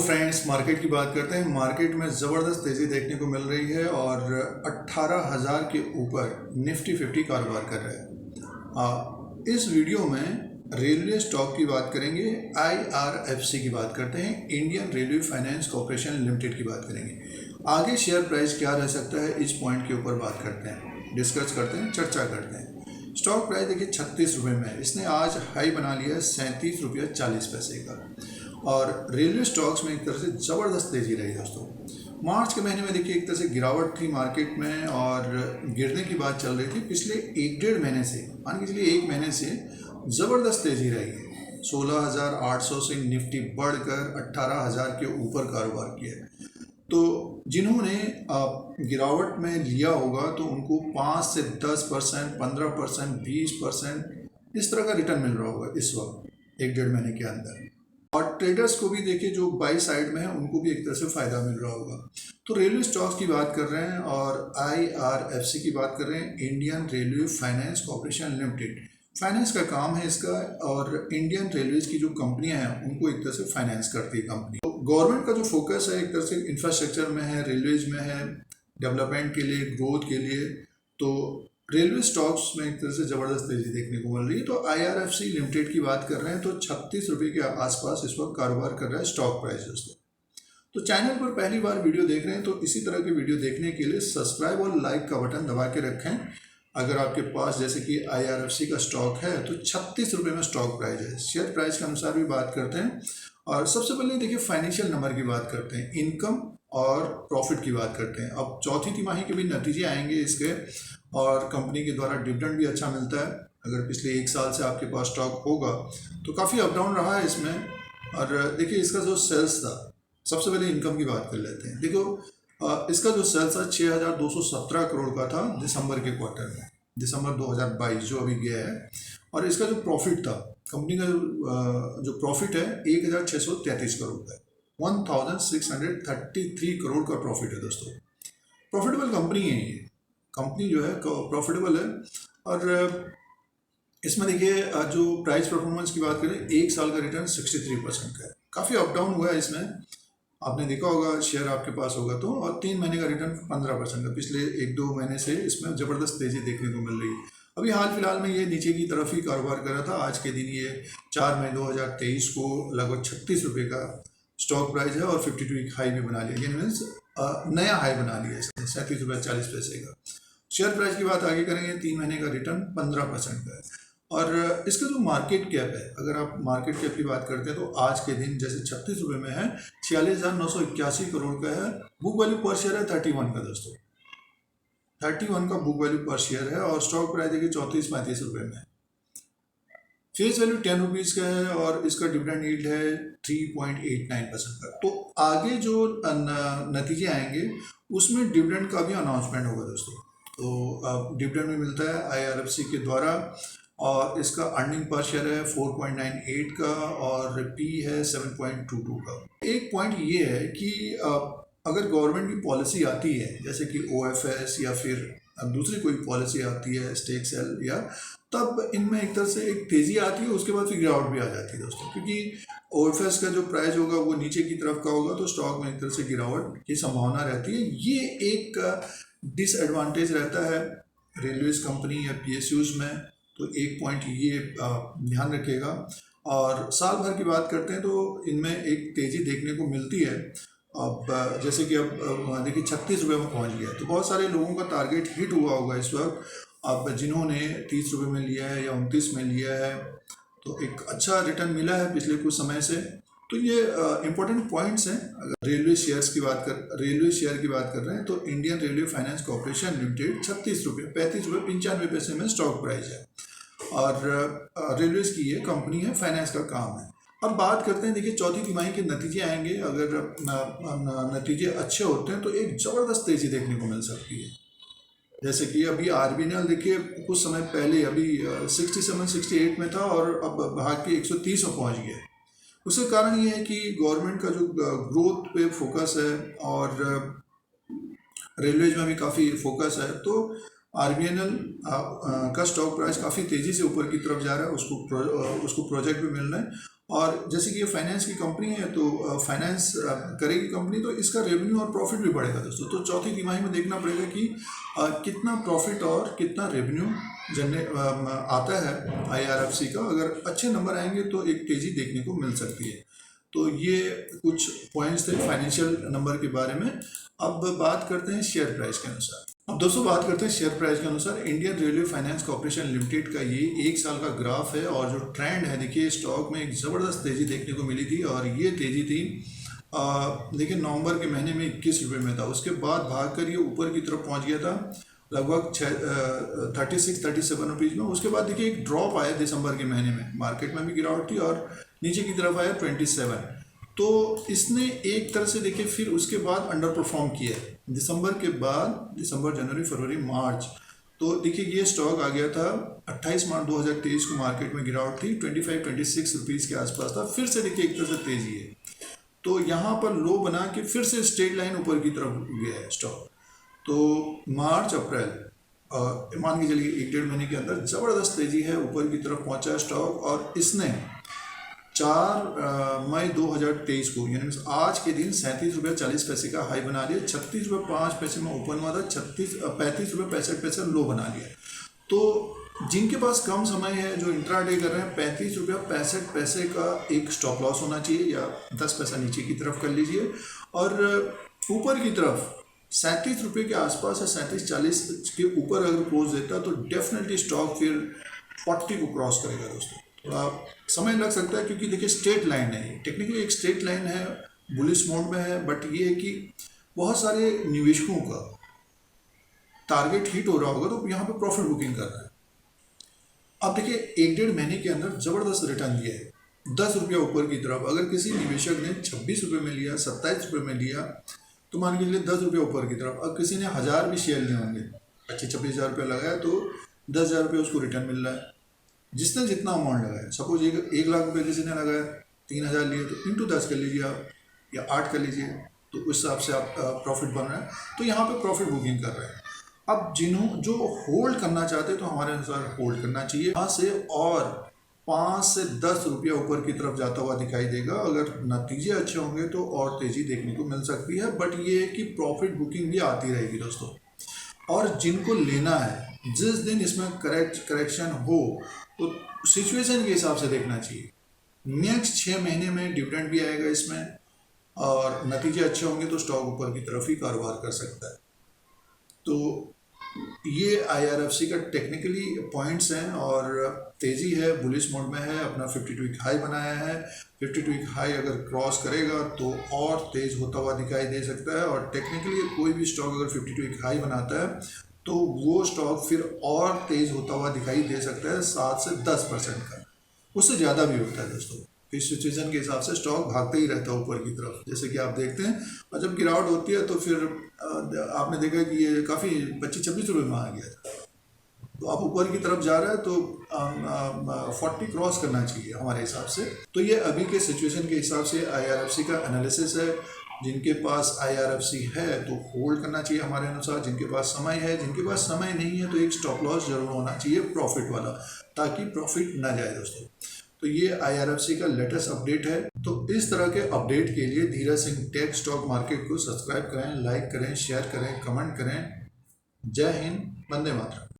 Friends, market की बात करते हैं। मार्केट में ज़बरदस्त तेज़ी देखने को मिल रही है और 18,000 के ऊपर निफ्टी 50 कारोबार कर रहा है। इस वीडियो में रेलवे स्टॉक की बात करेंगे, IRFC की बात करते हैं, Indian railway finance corporation limited की बात करेंगे। आगे शेयर प्राइस क्या रह सकता है, इस पॉइंट के ऊपर बात करते हैं, डिस्कस करते हैं, चर्चा करते हैं। स्टॉक प्राइस देखिए 36 रुपये में है। इसने आज हाई बना लिया है 37 रुपये 40 पैसे का। और रेलवे स्टॉक्स में एक तरह से ज़बरदस्त तेज़ी रही दोस्तों। मार्च के महीने में देखिए एक तरह से गिरावट थी मार्केट में और गिरने की बात चल रही थी। पिछले 1-1.5 महीने से, मान के चलिए 1 महीने से ज़बरदस्त तेज़ी रही है। 16,800 से निफ्टी बढ़कर 18,000 के ऊपर कारोबार किया है। तो जिन्होंने गिरावट में लिया होगा तो उनको 5 से 10%, 15%, 20% इस तरह का रिटर्न मिल रहा होगा इस वक्त 1-1.5 महीने के अंदर। और ट्रेडर्स को भी देखिए जो बाई साइड में है उनको भी एक तरह से फ़ायदा मिल रहा होगा। तो रेलवे स्टॉक्स की बात कर रहे हैं और IRFC की बात कर रहे हैं, Indian railway finance corporation limited. Finance का काम है इसका, और इंडियन रेलवेज की जो कंपनियां हैं उनको एक तरह से फाइनेंस करती है कंपनी। तो गवर्नमेंट का जो फोकस है एक तरह से इंफ्रास्ट्रक्चर में है, रेलवेज में है, डेवलपमेंट के लिए, ग्रोथ के लिए। तो रेलवे स्टॉक्स में एक तरह से ज़बरदस्त तेज़ी देखने को मिल रही है। तो IRFC लिमिटेड की बात कर रहे हैं तो 36 रुपये के आसपास इस वक्त कारोबार कर रहा है स्टॉक प्राइस दोस्तों। तो चैनल पर पहली बार वीडियो देख रहे हैं तो इसी तरह के वीडियो देखने के लिए सब्सक्राइब और लाइक का बटन दबा के रखें। अगर आपके पास जैसे कि IRFC का स्टॉक है तो 36 रुपये में स्टॉक प्राइस है। शेयर प्राइस के अनुसार भी बात करते हैं। और सबसे पहले देखिए फाइनेंशियल नंबर की बात करते हैं, इनकम और प्रॉफिट की बात करते हैं। अब चौथी तिमाही के भी नतीजे आएंगे इसके, और कंपनी के द्वारा डिविडेंड भी अच्छा मिलता है। अगर पिछले 1 साल से आपके पास स्टॉक होगा तो काफ़ी अप डाउन रहा है इसमें। और देखिए इसका जो सेल्स था, सबसे पहले इनकम की बात कर लेते हैं। देखो इसका जो सेल्स था 6,217 करोड़ का था दिसंबर के क्वार्टर में, दिसंबर 2022 जो अभी गया है। और इसका जो प्रॉफिट था, कंपनी का जो प्रॉफिट है 1,633 करोड़ का है, 1,633 करोड़ का प्रॉफिट है दोस्तों। प्रॉफिटेबल कंपनी है ये, कंपनी जो है प्रॉफिटेबल है। और इसमें देखिए जो प्राइस परफॉर्मेंस की बात करें, 1 साल का रिटर्न 63% का है। काफ़ी अप डाउन हुआ है इसमें, आपने देखा होगा, शेयर आपके पास होगा तो। और 3 महीने का रिटर्न 15% का। पिछले 1-2 महीने से इसमें ज़बरदस्त तेज़ी देखने को मिल रही है। अभी हाल फिलहाल में ये नीचे की तरफ ही कारोबार कर रहा था। आज के दिन ये 4 मई 2023 को लगभग 36 रुपये का स्टॉक प्राइस है और 52 वीक हाई भी बना लिया, यानी मीन्स नया हाई बना लिया इसने 37 रुपये 40 पैसे का। शेयर प्राइस की बात आगे करेंगे, 3 महीने का रिटर्न 15% का है। और इसका जो मार्केट कैप है, अगर आप मार्केट कैप की बात करते हैं तो आज के दिन जैसे 36 रुपये में है, 46,981 करोड़ का है। बुक वैल्यू पर शेयर है 31 का दोस्तों, 31 का बुक वैल्यू पर शेयर है। और स्टॉक प्राइस देखिए 34-35 रुपये में है। फेस वैल्यू 10 रुपीज़ का है और इसका डिविडेंड यील्ड है 3.89% का। तो आगे जो नतीजे आएंगे उसमें डिविडेंड का भी अनाउंसमेंट होगा दोस्तों। तो डिविडेंड भी मिलता है IRFC के द्वारा, और इसका अर्निंग पर शेयर है 4.98 का और P है 7.22 का। एक पॉइंट ये है कि अगर गवर्नमेंट की पॉलिसी आती है जैसे कि OFS या फिर दूसरी कोई पॉलिसी आती है, स्टेक सेल, या तब इनमें एक तरह से एक तेज़ी आती है, उसके बाद फिर गिरावट भी आ जाती है दोस्तों। क्योंकि OFS का जो प्राइस होगा वो नीचे की तरफ का होगा तो स्टॉक में एक तरह से गिरावट की संभावना रहती है। ये एक डिसएडवांटेज रहता है रेलवेज कंपनी या PSUs में। तो एक पॉइंट ये ध्यान रखिएगा। और साल भर की बात करते हैं तो इनमें एक तेज़ी देखने को मिलती है। अब जैसे कि अब देखिए 36 रुपये में पहुंच गया, तो बहुत सारे लोगों का टारगेट हिट हुआ होगा इस वक्त। अब जिन्होंने 30 रुपये में लिया है या 29 में लिया है तो एक अच्छा रिटर्न मिला है पिछले कुछ समय से। तो ये इंपॉर्टेंट पॉइंट्स हैं। अगर रेलवे शेयर की बात कर रहे हैं तो Indian railway finance corporation limited 36 रुपये 35 रुपये 95 पैसे में स्टॉक प्राइस है। और रेलवेज की ये कंपनी है, फाइनेंस का काम है। अब बात करते हैं, देखिए चौथी तिमाही के नतीजे आएंगे। अगर नतीजे अच्छे होते हैं तो एक ज़बरदस्त तेज़ी देखने को मिल सकती है। जैसे कि अभी RBNL देखिए कुछ समय पहले अभी 67-68 में था और अब भाग के 130 में पहुँच गया। उसका कारण ये है कि गवर्नमेंट का जो ग्रोथ पे फोकस है और रेलवेज में भी काफ़ी फोकस है। तो RBNL का स्टॉक प्राइस काफ़ी तेज़ी से ऊपर की तरफ जा रहा है, उसको प्रोजेक्ट भी मिल रहे हैं। और जैसे कि ये फाइनेंस की कंपनी है तो फाइनेंस करेगी कंपनी, तो इसका रेवेन्यू और प्रॉफिट भी बढ़ेगा दोस्तों। तो चौथी तिमाही में देखना पड़ेगा कि कितना प्रॉफिट और कितना रेवेन्यू जनरेट आता है आईआरएफसी का। अगर अच्छे नंबर आएंगे तो एक तेज़ी देखने को मिल सकती है। तो ये कुछ पॉइंट्स थे फाइनेंशियल नंबर के बारे में। अब बात करते हैं शेयर प्राइस के अनुसार। अब दोस्तों बात करते हैं शेयर प्राइस के अनुसार। Indian railway finance corporation limited का ये 1 साल का ग्राफ है और जो ट्रेंड है देखिए, स्टॉक में एक ज़बरदस्त तेज़ी देखने को मिली थी और ये तेज़ी थी देखिए नवंबर के महीने में 21 रुपये में था। उसके बाद भाग कर ये ऊपर की तरफ पहुंच गया था लगभग 36-37 रुपीज़ में। उसके बाद देखिए एक ड्रॉप आया दिसंबर के महीने में, मार्केट में भी गिरावट थी और नीचे की तरफ आया 27। तो इसने एक तरह से देखिए फिर उसके बाद अंडर परफॉर्म किया है दिसंबर के बाद, दिसंबर, जनवरी, फरवरी, मार्च। तो देखिए ये स्टॉक आ गया था 28 मार्च 2023 को, मार्केट में गिरावट थी 25-26 रुपीज़ के आसपास था। फिर से देखिए एक तरह से तेज़ी है, तो यहाँ पर लो बना के फिर से स्ट्रेट लाइन ऊपर की तरफ गया है स्टॉक। तो मार्च अप्रैल मान के चलिए 1-1.5 महीने के अंदर ज़बरदस्त तेज़ी है, ऊपर की तरफ पहुँचा स्टॉक। और इसने 4 मई 2023 को यानी आज के दिन 37.40 का हाई बना लिया, 36.05 में ओपन हुआ था, 35.65 लो बना लिया। तो जिनके पास कम समय है, जो इंट्राडे कर रहे हैं, 35.65 का एक स्टॉप लॉस होना चाहिए या 10 पैसा नीचे की तरफ कर लीजिए। और ऊपर की तरफ 37 रुपये के आसपास या 37.40 के ऊपर अगर क्लोज देता है तो डेफिनेटली स्टॉक फिर 40 को क्रॉस करेगा दोस्तों। थोड़ा समय लग सकता है क्योंकि देखिए स्ट्रेट लाइन है, टेक्निकली एक स्ट्रेट लाइन है, बुलिश मोड में है, बट ये है कि बहुत सारे निवेशकों का टारगेट हिट हो रहा होगा तो यहाँ पे प्रॉफिट बुकिंग कर रहा है। अब देखिए 1-1.5 महीने के अंदर ज़बरदस्त रिटर्न दिया है 10 रुपया ऊपर की तरफ। अगर किसी निवेशक ने 26 रुपये में लिया, 27 रुपये में लिया, तो मान के चलिए 10 रुपये ऊपर की तरफ। अब किसी ने 1000 भी शेयर लिए होंगे, 25-26 हज़ार रुपये लगाया तो 10,000 रुपये उसको रिटर्न मिल रहा है। जिसने जितना अमाउंट लगाया, सपोज 1 लाख रुपये किसी ने लगाया, 3,000 लिए तो इंटू 10 कर लीजिए आप, या 8 कर लीजिए, तो उस हिसाब से आप प्रॉफिट बन रहा है। तो यहाँ पे प्रॉफिट बुकिंग कर रहे हैं। अब जो होल्ड करना चाहते हैं तो हमारे अनुसार होल्ड करना चाहिए। यहाँ से और 5 से 10 रुपया ऊपर की तरफ जाता हुआ दिखाई देगा। अगर नतीजे अच्छे होंगे तो और तेज़ी देखने को मिल सकती है, बट ये है कि प्रॉफिट बुकिंग भी आती रहेगी दोस्तों। और जिनको लेना है, जिस दिन इसमें करेक्शन हो तो सिचुएशन के हिसाब से देखना चाहिए। नेक्स्ट 6 महीने में डिविडेंड भी आएगा इसमें, और नतीजे अच्छे होंगे तो स्टॉक ऊपर की तरफ ही कारोबार कर सकता है। तो ये आईआरएफसी का टेक्निकली पॉइंट्स हैं और तेज़ी है, बुलिश मोड में है, अपना 52 वीक हाई बनाया है। 52 वीक हाई अगर क्रॉस करेगा तो और तेज़ होता हुआ दिखाई दे सकता है। और टेक्निकली कोई भी स्टॉक अगर 52 वीक हाई बनाता है तो वो स्टॉक फिर और तेज़ होता हुआ दिखाई दे सकता है 7 से 10% का, उससे ज़्यादा भी होता है दोस्तों। इस सिचुएशन के हिसाब से स्टॉक भागते ही रहता है ऊपर की तरफ, जैसे कि आप देखते हैं। और जब गिरावट होती है तो फिर आपने देखा कि ये काफ़ी 25-26 रुपये में आ गया था। तो आप ऊपर की तरफ जा रहा है तो 40 क्रॉस करना चाहिए हमारे हिसाब से। तो ये अभी के सिचुएशन के हिसाब से आईआरएफसी का एनालिसिस है। जिनके पास आईआरएफसी है तो होल्ड करना चाहिए हमारे अनुसार। जिनके पास समय है, जिनके पास समय नहीं है तो एक स्टॉप लॉस जरूर होना चाहिए प्रॉफिट वाला, ताकि प्रॉफिट ना जाए दोस्तों। तो ये आईआरएफसी का लेटेस्ट अपडेट है। तो इस तरह के अपडेट के लिए Dheeraj Singh take stock market को सब्सक्राइब करें, लाइक करें, शेयर करें, कमेंट करें। जय हिंद, वंदे मातरम।